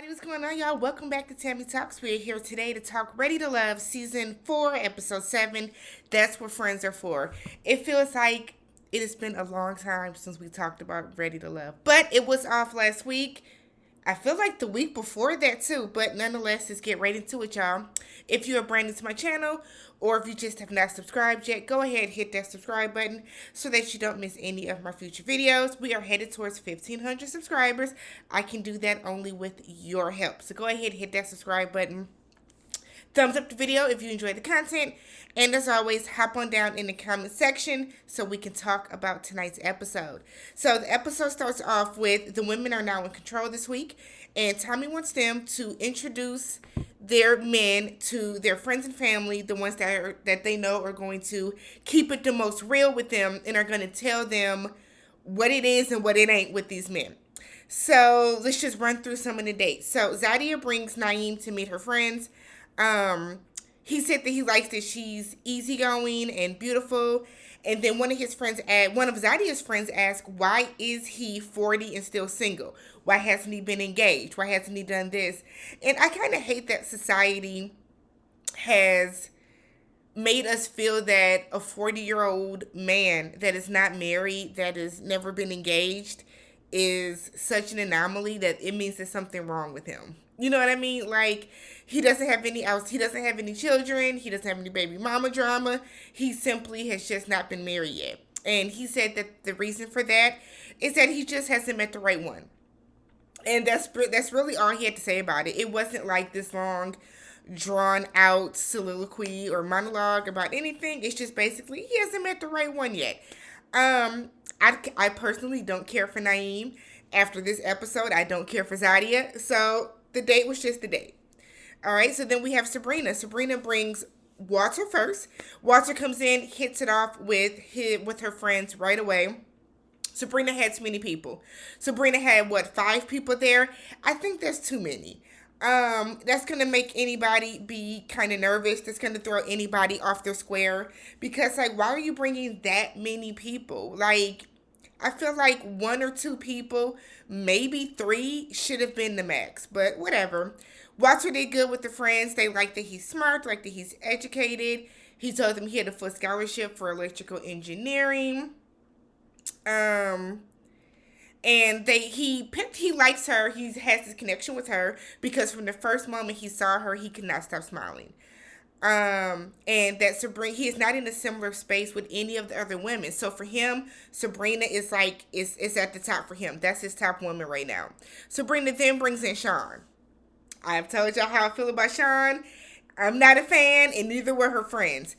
What's going on, y'all? Welcome back to Tammy Talks. We're here today to talk Ready to Love, Season 4, Episode 7. That's what friends are for. It feels like it has been a long time since we talked about Ready to Love, but it was off last week. I feel like the week before that too, but nonetheless, let's get right into it, y'all. If you are brand new to my channel, or if you just have not subscribed yet, go ahead and hit that subscribe button so that you don't miss any of my future videos. We are headed towards 1,500 subscribers. I can do that only with your help. So go ahead and hit that subscribe button. Thumbs up the video if you enjoyed the content. And as always, hop on down in the comment section so we can talk about tonight's episode. So the episode starts off with the women are now in control this week. And Tommy wants them to introduce their men to their friends and family, the ones that they know are going to keep it the most real with them and are going to tell them what it is and what it ain't with these men. So let's just run through some of the dates. So Zadia brings Naeem to meet her friends. He said that he likes that she's easygoing and beautiful. And then one of Zadia's friends asked, why is he 40 and still single? Why hasn't he been engaged? Why hasn't he done this? And I kind of hate that society has made us feel that a 40-year-old man that is not married, that has never been engaged, is such an anomaly that it means there's something wrong with him. You know what I mean? Like, he doesn't have any children, he doesn't have any baby mama drama. He simply has just not been married yet. And he said that the reason for that is that he just hasn't met the right one. And that's really all he had to say about it. It wasn't like this long, drawn out soliloquy or monologue about anything. It's just basically he hasn't met the right one yet. I personally don't care for Naeem. After this episode, I don't care for Zadia. So the date was just the date. All right, so then we have Sabrina. Sabrina brings Walter first. Walter comes in, hits it off with her friends right away. Sabrina had too many people. Sabrina had, 5 people there? I think that's too many. That's going to make anybody be kind of nervous. That's going to throw anybody off their square. Because, why are you bringing that many people? I feel like 1 or 2 people, maybe 3, should have been the max. But whatever. Walter did good with the friends. They like that he's smart, like that he's educated. He told them he had a full scholarship for electrical engineering. And he likes her. He has this connection with her because from the first moment he saw her, he could not stop smiling. And that Sabrina, he is not in a similar space with any of the other women. So for him, Sabrina is at the top for him. That's his top woman right now. Sabrina then brings in Sean. I've told y'all how I feel about Sean. I'm not a fan, and neither were her friends.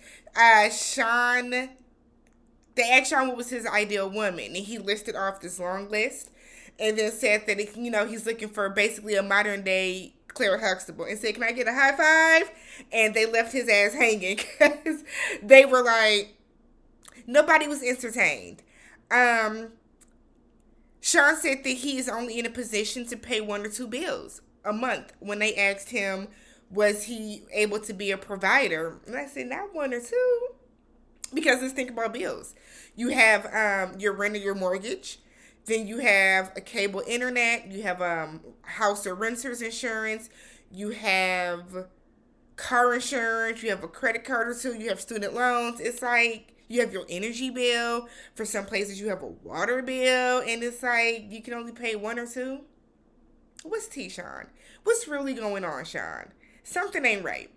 Sean, they asked Sean what was his ideal woman, and he listed off this long list, and then said that he's looking for basically a modern day Clara Huxtable, and said, "Can I get a high five?" And they left his ass hanging because they were like, nobody was entertained. Sean said that he is only in a position to pay 1 or 2 bills a month when they asked him, was he able to be a provider? And I said, not 1 or 2. Because let's think about bills. You have your rent or your mortgage. Then you have a cable internet. You have house or renter's insurance. You have car insurance. You have a credit card or 2. You have student loans. It's like you have your energy bill. For some places, you have a water bill. And it's like you can only pay 1 or 2. What's tea, Sean? What's really going on, Sean? Something ain't right.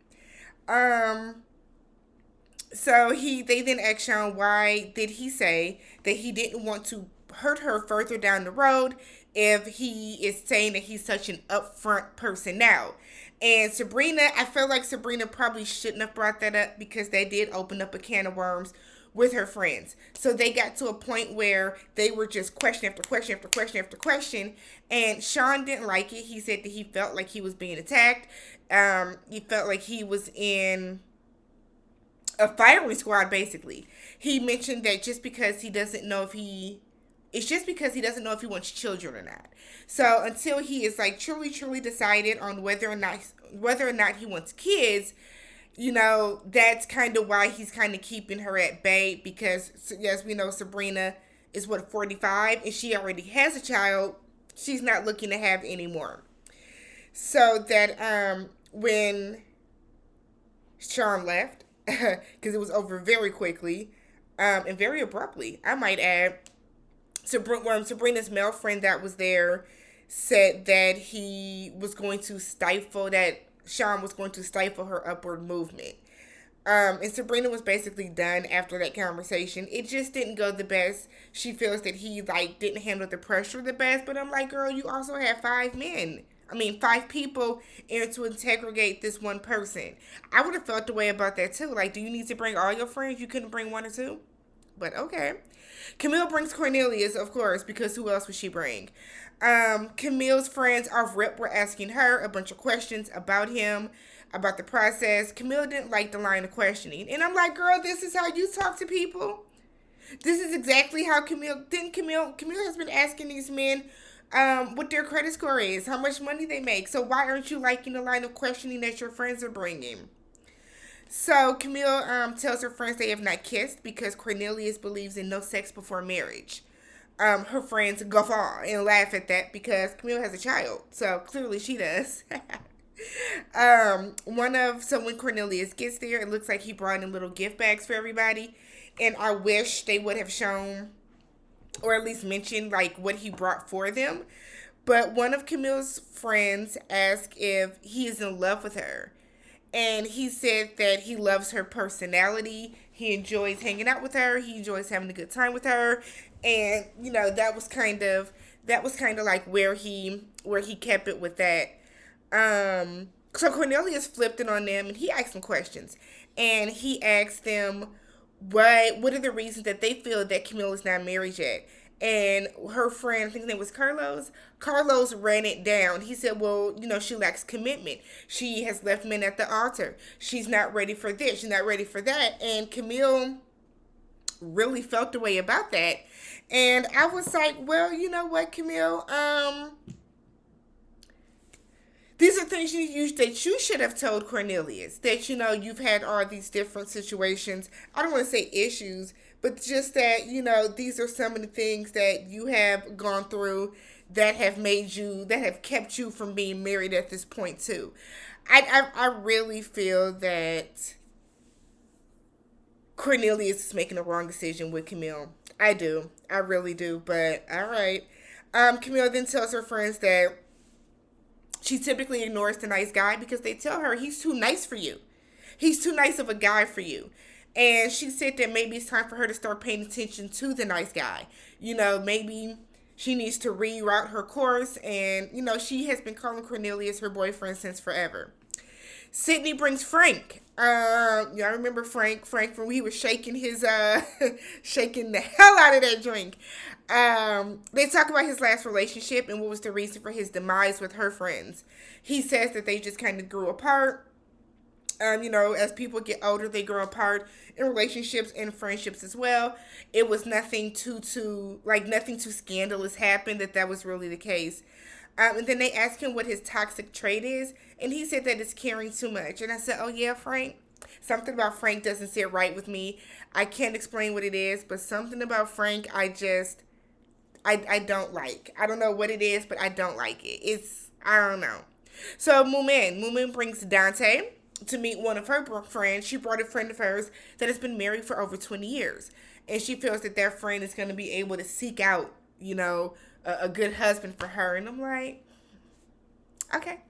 So they then asked Sean, why did he say that he didn't want to hurt her further down the road if he is saying that he's such an upfront person now? And Sabrina, I feel like Sabrina probably shouldn't have brought that up because they did open up a can of worms with her friends. So they got to a point where they were just question after question after question after question. And Sean didn't like it. He said that he felt like he was being attacked. He felt like he was in a firing squad, basically. He mentioned that just because he doesn't know if he wants children or not. So until he is truly decided on whether or not he wants kids, that's kind of why he's kind of keeping her at bay, because as we know, Sabrina is 45 and she already has a child. She's not looking to have any more. So that when Sean left, because it was over very quickly and very abruptly, I might add. Sabrina's male friend that was there said that he was going to stifle, that Sean was going to stifle her upward movement. And Sabrina was basically done after that conversation. It just didn't go the best. She feels that he like didn't handle the pressure the best. But I'm like, girl, you also had 5 men. I mean, 5 people in to interrogate this one person. I would have felt the way about that too. Like, do you need to bring all your friends? You couldn't bring one or two? But okay. Camille brings Cornelius, of course, because who else would she bring? Camille's friends off rip were asking her a bunch of questions about him, about the process. Camille didn't like the line of questioning. And I'm like, girl, this is how you talk to people? This is exactly how Camille has been asking these men what their credit score is, how much money they make. So why aren't you liking the line of questioning that your friends are bringing? So Camille tells her friends they have not kissed because Cornelius believes in no sex before marriage. Her friends guffaw and laugh at that because Camille has a child, so clearly she does. So when Cornelius gets there, it looks like he brought in little gift bags for everybody, and I wish they would have shown or at least mentioned like what he brought for them. But one of Camille's friends asked if he is in love with her. And he said that he loves her personality. He enjoys hanging out with her. He enjoys having a good time with her. And that was kind of like where he kept it with that. So Cornelius flipped it on them and he asked them questions. And he asked them what are the reasons that they feel that Camille is not married yet. And her friend, I think his name was Carlos ran it down. He said, well, she lacks commitment. She has left men at the altar. She's not ready for this. She's not ready for that. And Camille really felt the way about that. And I was like, well, you know what, Camille? These are things that you should have told Cornelius. That, you've had all these different situations. I don't want to say issues, but just that, these are some of the things that you have gone through that have kept you from being married at this point too. I really feel that Cornelius is making a wrong decision with Camille. I do. I really do. But all right. Camille then tells her friends that she typically ignores the nice guy because they tell her he's too nice for you. He's too nice of a guy for you. And she said that maybe it's time for her to start paying attention to the nice guy. Maybe she needs to reroute her course. And, she has been calling Cornelius her boyfriend since forever. Sydney brings Frank. Y'all remember Frank? Frank when he was shaking his shaking the hell out of that drink. They talk about his last relationship and what was the reason for his demise with her friends. He says that they just kind of grew apart. As people get older, they grow apart in relationships and friendships as well. It was nothing nothing too scandalous happened, that was really the case. And then they asked him what his toxic trait is, and he said that it's caring too much. And I said, oh yeah, Frank? Something about Frank doesn't sit right with me. I can't explain what it is, but something about Frank I don't like. I don't know what it is, but I don't like it. I don't know. So Moomin brings Dante to meet one of her friends. She brought a friend of hers that has been married for over 20 years. And she feels that friend is going to be able to seek out, a good husband for her. And I'm like, okay.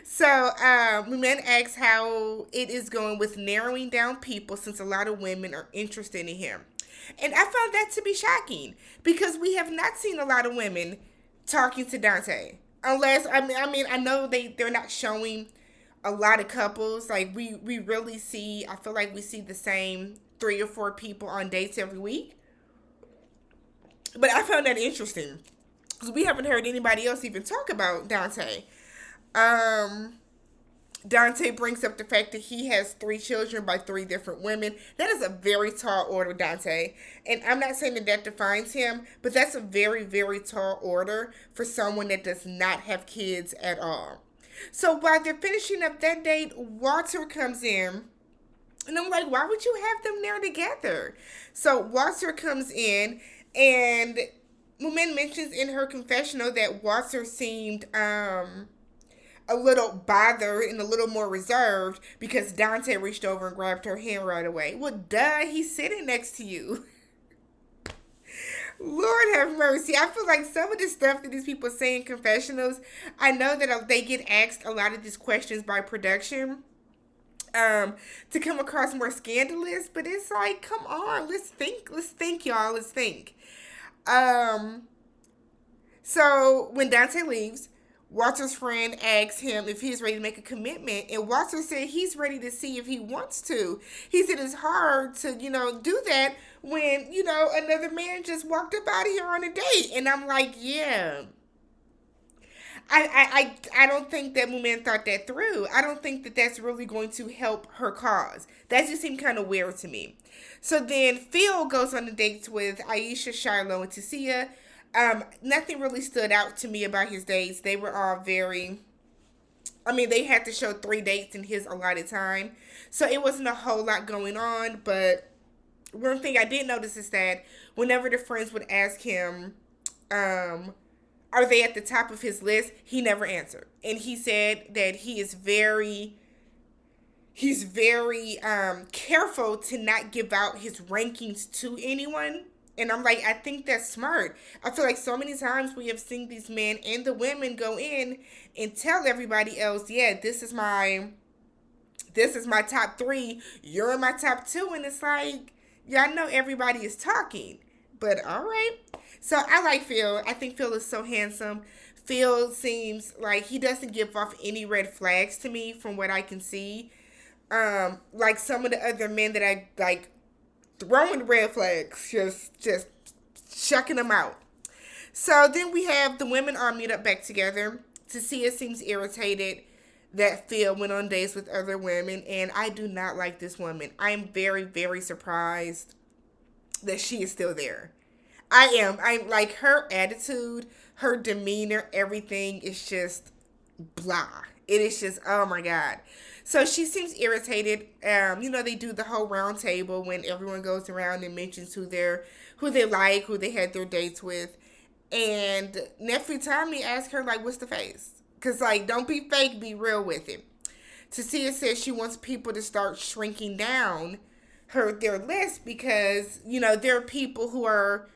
So, Moomin asks how it is going with narrowing down people since a lot of women are interested in him. And I found that to be shocking because we have not seen a lot of women talking to Dante. Unless, I know they're not showing a lot of couples. Like, we really see, I feel like we see the same 3 or 4 people on dates every week. But I found that interesting because we haven't heard anybody else even talk about Dante. Dante brings up the fact that he has 3 children by 3 different women. That is a very tall order, Dante. And I'm not saying that defines him, but that's a very, very tall order for someone that does not have kids at all. So while they're finishing up that date, Walter comes in. And I'm like, why would you have them there together? So Walter comes in, and Moomin mentions in her confessional that Walter seemed a little bothered and a little more reserved because Dante reached over and grabbed her hand right away. Well, duh, he's sitting next to you. Lord have mercy. I feel like some of the stuff that these people say in confessionals, I know that they get asked a lot of these questions by production to come across more scandalous, but it's like, come on, let's think, y'all, let's think. Um, so when Dante leaves, Walter's friend asks him if he's ready to make a commitment, and Walter said he's ready to see if he wants to. He said it's hard to, do that when, another man just walked up out of here on a date. And I'm like, yeah. I don't think that Moomin thought that through. I don't think that that's really going to help her cause. That just seemed kind of weird to me. So then Phil goes on the dates with Aisha, Shiloh, and Tasia. Nothing really stood out to me about his dates. They were all very, they had to show 3 dates in his allotted time. So it wasn't a whole lot going on. But one thing I did notice is that whenever the friends would ask him, are they at the top of his list, he never answered. And he said that he's very careful to not give out his rankings to anyone. And I'm like, I think that's smart. I feel like so many times we have seen these men and the women go in and tell everybody else, yeah, this is my top 3. You're in my top 2. And it's like, yeah, I know everybody is talking. But all right. So I like Phil. I think Phil is so handsome. Phil seems like he doesn't give off any red flags to me from what I can see. Like some of the other men that I like throwing red flags, just shucking them out. So then we have the women all meet up back together. Tasia seems irritated that Phil went on dates with other women, and I do not like this woman. I am very, very surprised that she is still there. I'm like, her attitude, her demeanor, everything is just blah. It is just, oh my God. So she seems irritated. They do the whole round table when everyone goes around and mentions who they like, who they had their dates with. And nephew Tommy asked her, like, what's the face? Because, like, don't be fake, be real with it. Tasia says she wants people to start shrinking down their list because, there are people who are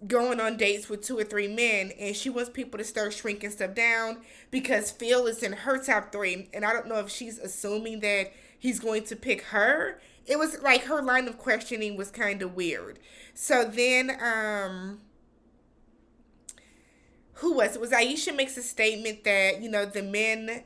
going on dates with 2 or 3 men, and she wants people to start shrinking stuff down because Phil is in her top 3, and I don't know if she's assuming that he's going to pick her. It was like her line of questioning was kind of weird. So then, who was it? Was Aisha makes a statement that, the men,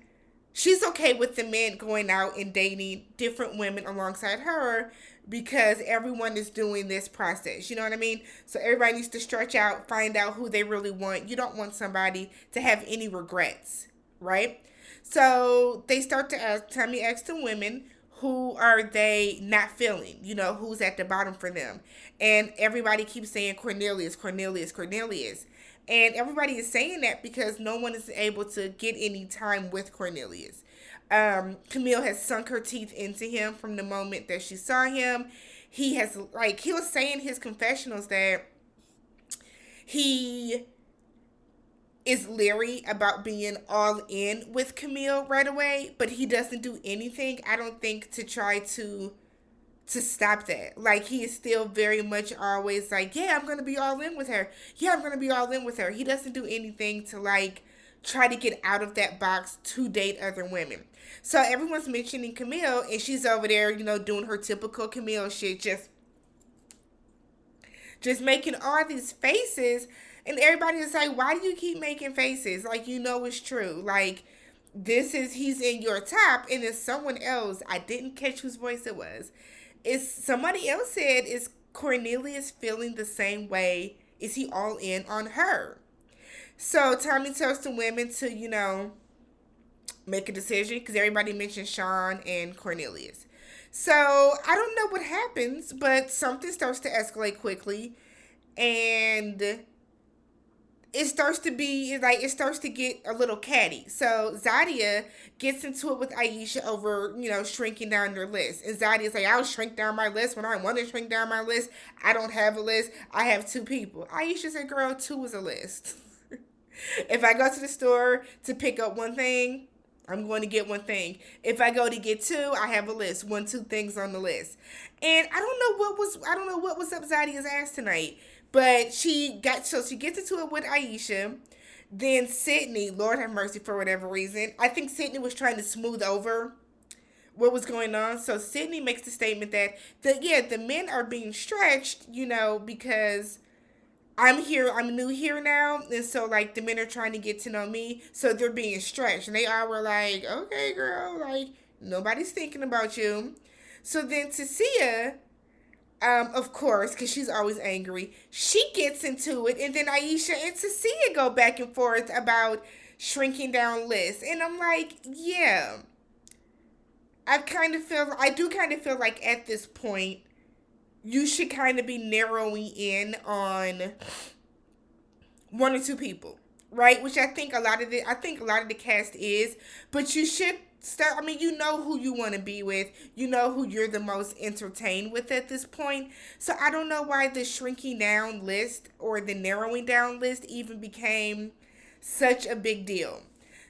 she's okay with the men going out and dating different women alongside her because everyone is doing this process. You know what I mean? So everybody needs to stretch out, find out who they really want. You don't want somebody to have any regrets, right? So they start to ask, Tommy asks the women, who are they not feeling? Who's at the bottom for them? And everybody keeps saying Cornelius, Cornelius, Cornelius. And everybody is saying that because no one is able to get any time with Cornelius. Camille has sunk her teeth into him from the moment that she saw him. He was saying his confessionals that he is leery about being all in with Camille right away, but he doesn't do anything, I don't think, to try to stop that. Like, he is still very much always like, yeah, I'm going to be all in with her. Yeah, I'm going to be all in with her. He doesn't do anything to, like, try to get out of that box to date other women. So everyone's mentioning Camille, and she's over there, doing her typical Camille shit, just making all these faces, and everybody is like, why do you keep making faces? Like, it's true. Like, he's in your top, and then someone else, I didn't catch whose voice it was, somebody else said, is Cornelius feeling the same way? Is he all in on her? So Tommy tells the women to, make a decision because everybody mentioned Sean and Cornelius. So I don't know what happens, but something starts to escalate quickly, and it starts to get a little catty. So Zadia gets into it with Aisha over, shrinking down their list. And Zadia's like, I'll shrink down my list when I want to shrink down my list. I don't have a list. I have 2 people. Aisha said, girl, 2 is a list. If I go to the store to pick up one thing, I'm going to get one thing. If I go to get two, I have a list. One, two things on the list. And I don't know what was up Zadia's ass tonight. But she gets into it with Aisha. Then Sydney, Lord have mercy for whatever reason. I think Sydney was trying to smooth over what was going on. So Sydney makes the statement that the men are being stretched, because I'm new here now, and so like the men are trying to get to know me, so they're being stretched. And they all were like, okay, girl, like nobody's thinking about you. So then Tasia, of course, because she's always angry, she gets into it, and then Aisha and Tasia go back and forth about shrinking down lists. And I'm like, yeah. I do kind of feel like at this point, you should kind of be narrowing in on one or two people, right? Which I think a lot of the cast is, but you should start. I mean, you know who you want to be with, you know who you're the most entertained with at this point. So I don't know why the shrinking down list or the narrowing down list even became such a big deal.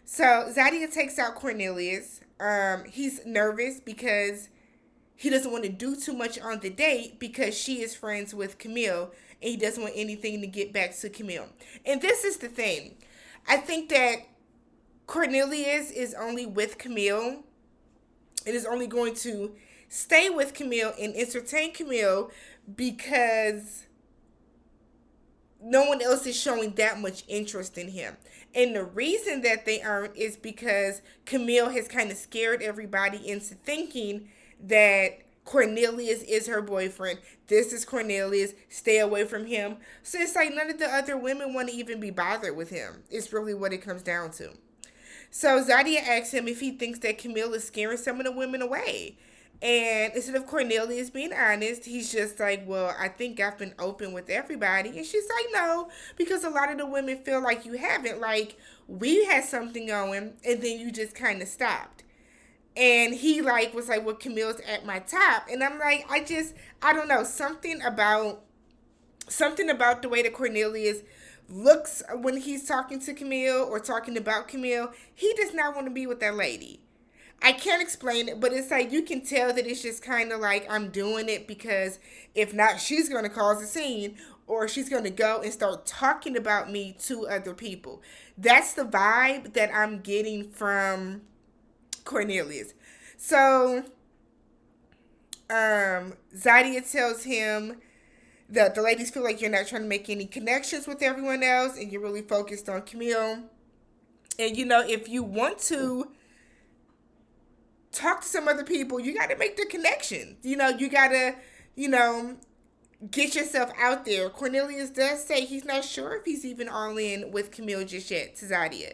So Zadia takes out Cornelius. He's nervous because he doesn't want to do too much on the date because she is friends with Camille and he doesn't want anything to get back to Camille. And this is the thing. I think that Cornelius is only with Camille and is only going to stay with Camille and entertain Camille because no one else is showing that much interest in him. And the reason that they aren't is because Camille has kind of scared everybody into thinking that Cornelius is her boyfriend. This is Cornelius. Stay away from him. So it's like none of the other women want to even be bothered with him. It's really what it comes down to. So Zadia asks him if he thinks that Camille is scaring some of the women away. And instead of Cornelius being honest, he's just like, well, I think I've been open with everybody. And she's like, no, because a lot of the women feel like you haven't. Like, we had something going, and then you just kind of stopped. And he, like, was like, well, Camille's at my top. And I'm like, I don't know, something about the way that Cornelius looks when he's talking to Camille or talking about Camille. He does not want to be with that lady. I can't explain it, but it's like you can tell that it's just kind of like I'm doing it because if not, she's going to cause a scene or she's going to go and start talking about me to other people. That's the vibe that I'm getting from Cornelius. So, Zadia tells him that the ladies feel like you're not trying to make any connections with everyone else and you're really focused on Camille. And, if you want to talk to some other people, you got to make the connection. You got to, get yourself out there. Cornelius does say he's not sure if he's even all in with Camille just yet to Zadia.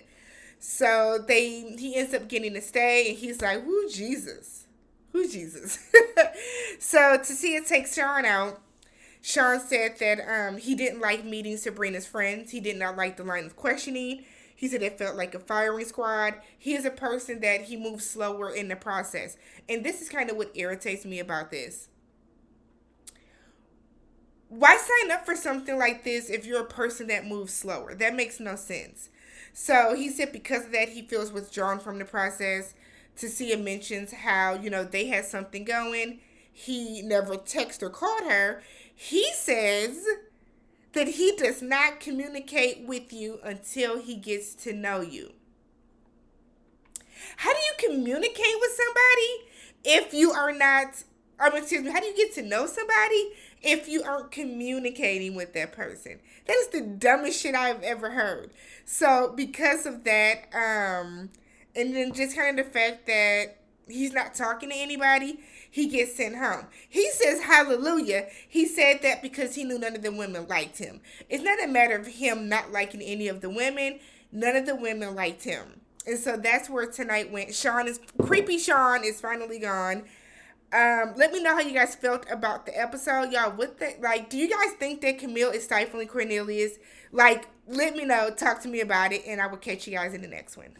So he ends up getting to stay, and he's like, who Jesus? So Tasia takes Sean out. Sean said that he didn't like meeting Sabrina's friends. He did not like the line of questioning. He said it felt like a firing squad. He is a person that he moves slower in the process. And this is kind of what irritates me about this. Why sign up for something like this if you're a person that moves slower? That makes no sense. So he said because of that, he feels withdrawn from the process. Tasia mentions how, they had something going. He never texted or called her. He says that he does not communicate with you until he gets to know you. How do you communicate with somebody if you are not, how do you get to know somebody if you aren't communicating with that person? That is the dumbest shit I've ever heard. So because of that, and then just kind of the fact that he's not talking to anybody, he gets sent home. He says hallelujah. He said that because he knew none of the women liked him. It's not a matter of him not liking any of the women. None of the women liked him. And so that's where tonight went. Creepy Sean is finally gone. Let me know how you guys felt about the episode. Y'all, do you guys think that Camille is stifling Cornelius? Let me know. Talk to me about it, and I will catch you guys in the next one.